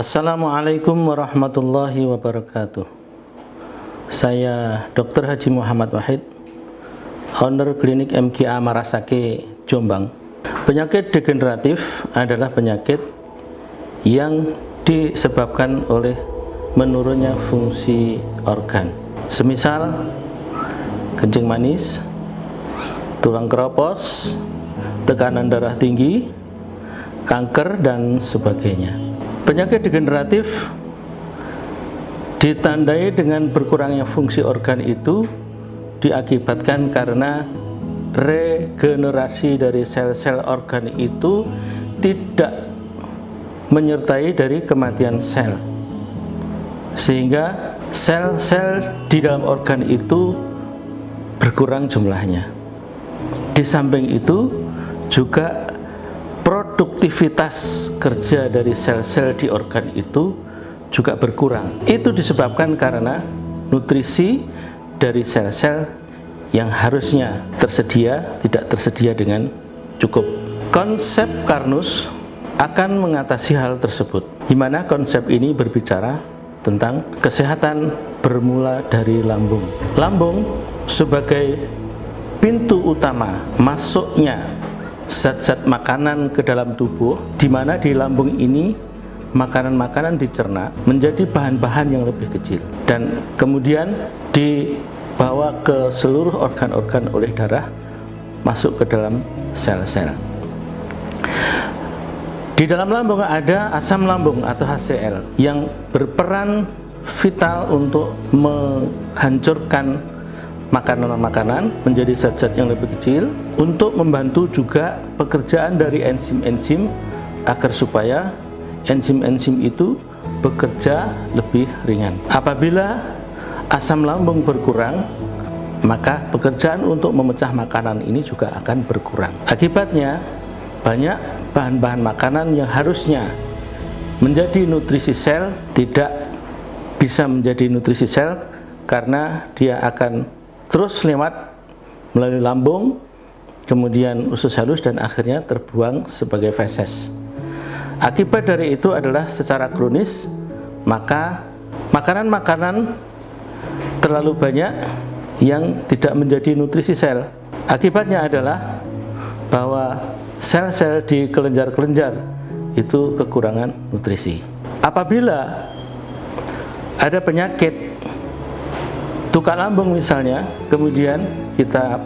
Assalamualaikum warahmatullahi wabarakatuh. Saya Dr. Haji Muhammad Wahid, owner klinik MGA Marasake, Jombang. Penyakit degeneratif adalah penyakit yang disebabkan oleh menurunnya fungsi organ. Semisal kencing manis, tulang keropos, tekanan darah tinggi, kanker, dan sebagainya. Penyakit degeneratif ditandai dengan berkurangnya fungsi organ itu diakibatkan karena regenerasi dari sel-sel organ itu tidak menyertai dari kematian sel, sehingga sel-sel di dalam organ itu berkurang jumlahnya. Di samping itu juga produktivitas kerja dari sel-sel di organ itu juga berkurang. Itu disebabkan karena nutrisi dari sel-sel yang harusnya tersedia tidak tersedia dengan cukup. Konsep Karnus akan mengatasi hal tersebut, di mana konsep ini berbicara tentang kesehatan bermula dari lambung. Lambung sebagai pintu utama masuknya zat-zat makanan ke dalam tubuh, di mana di lambung ini makanan-makanan dicerna menjadi bahan-bahan yang lebih kecil dan kemudian dibawa ke seluruh organ-organ oleh darah, masuk ke dalam sel-sel. Di dalam lambung ada asam lambung atau HCl yang berperan vital untuk menghancurkan makanan-makanan menjadi zat-zat yang lebih kecil, untuk membantu juga pekerjaan dari enzim-enzim agar supaya enzim-enzim itu bekerja lebih ringan. Apabila asam lambung berkurang, maka pekerjaan untuk memecah makanan ini juga akan berkurang. Akibatnya banyak bahan-bahan makanan yang harusnya menjadi nutrisi sel tidak bisa menjadi nutrisi sel karena dia akan terus lewat melalui lambung, kemudian usus halus, dan akhirnya terbuang sebagai feses. Akibat dari itu adalah secara kronis, maka makanan-makanan terlalu banyak yang tidak menjadi nutrisi sel. Akibatnya adalah bahwa sel-sel di kelenjar-kelenjar itu kekurangan nutrisi. Apabila ada penyakit tukak lambung misalnya, kemudian kita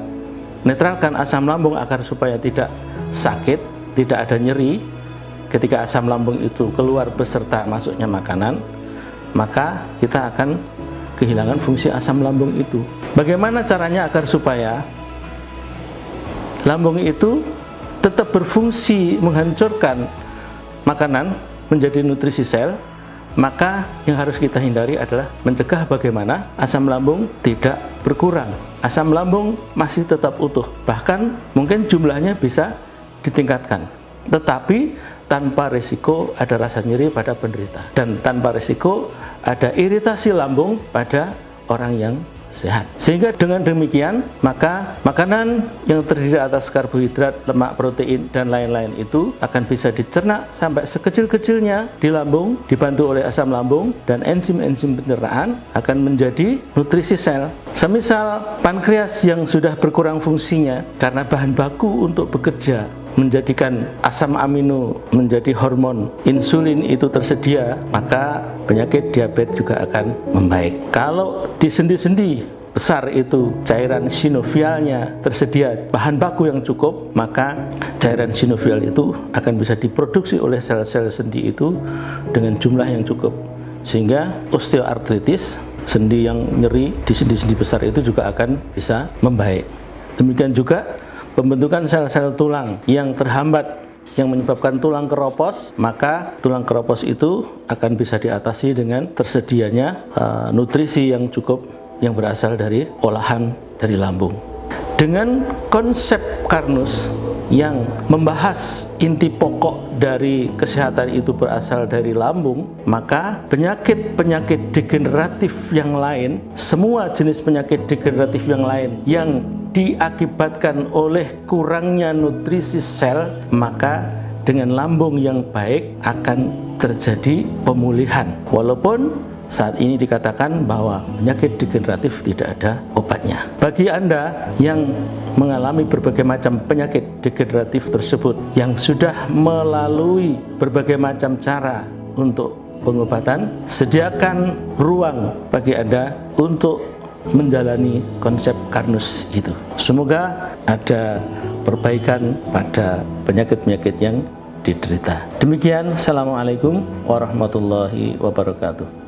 netralkan asam lambung agar supaya tidak sakit, tidak ada nyeri ketika asam lambung itu keluar beserta masuknya makanan, maka kita akan kehilangan fungsi asam lambung itu. Bagaimana caranya agar supaya lambung itu tetap berfungsi menghancurkan makanan menjadi nutrisi sel? Maka yang harus kita hindari adalah mencegah bagaimana asam lambung tidak berkurang. Asam lambung masih tetap utuh, bahkan mungkin jumlahnya bisa ditingkatkan, tetapi tanpa risiko ada rasa nyeri pada penderita, dan tanpa risiko ada iritasi lambung pada orang yang sehat. Sehingga dengan demikian, maka makanan yang terdiri atas karbohidrat, lemak, protein, dan lain-lain itu akan bisa dicerna sampai sekecil-kecilnya di lambung, dibantu oleh asam lambung, dan enzim-enzim pencernaan akan menjadi nutrisi sel. Semisal pankreas yang sudah berkurang fungsinya karena bahan baku untuk bekerja menjadikan asam amino menjadi hormon insulin itu tersedia, maka penyakit diabetes juga akan membaik. Kalau di sendi-sendi besar itu cairan sinovialnya tersedia bahan baku yang cukup, maka cairan sinovial itu akan bisa diproduksi oleh sel-sel sendi itu dengan jumlah yang cukup, sehingga osteoartritis, sendi yang nyeri di sendi-sendi besar itu juga akan bisa membaik. Demikian juga pembentukan sel-sel tulang yang terhambat yang menyebabkan tulang keropos, maka tulang keropos itu akan bisa diatasi dengan tersedianya nutrisi yang cukup yang berasal dari olahan dari lambung. Dengan konsep Karnus yang membahas inti pokok dari kesehatan itu berasal dari lambung, maka penyakit-penyakit degeneratif yang lain, semua jenis penyakit degeneratif yang lain yang diakibatkan oleh kurangnya nutrisi sel, maka dengan lambung yang baik akan terjadi pemulihan. Walaupun saat ini dikatakan bahwa penyakit degeneratif tidak ada obatnya. Bagi Anda yang mengalami berbagai macam penyakit degeneratif tersebut, yang sudah melalui berbagai macam cara untuk pengobatan, sediakan ruang bagi Anda untuk menjalani konsep Karnus itu. Semoga ada perbaikan pada penyakit-penyakit yang diderita. Demikian, Assalamualaikum warahmatullahi wabarakatuh.